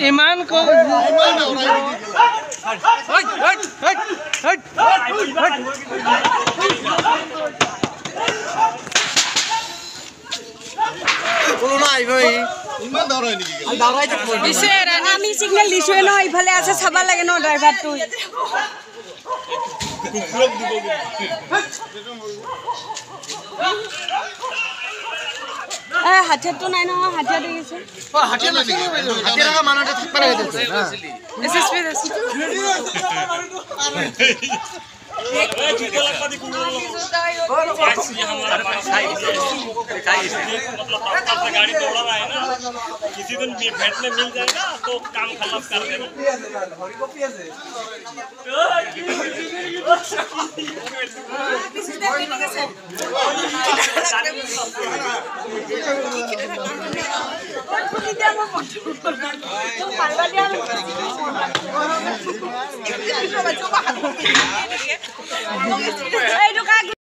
ইমান কম আমি সিগনেল দিছোৱে ন ইফালে আছে চাবা লাগে ন ড্ৰাইভাৰটো হাতিয়াৰটো নাই নহয় হাতিয়াৰ দেখিছে गाड़ी दौड़ा रहा है ना किसी दिन बैठने मिल जाएगा तो काम खलास कर देगा এই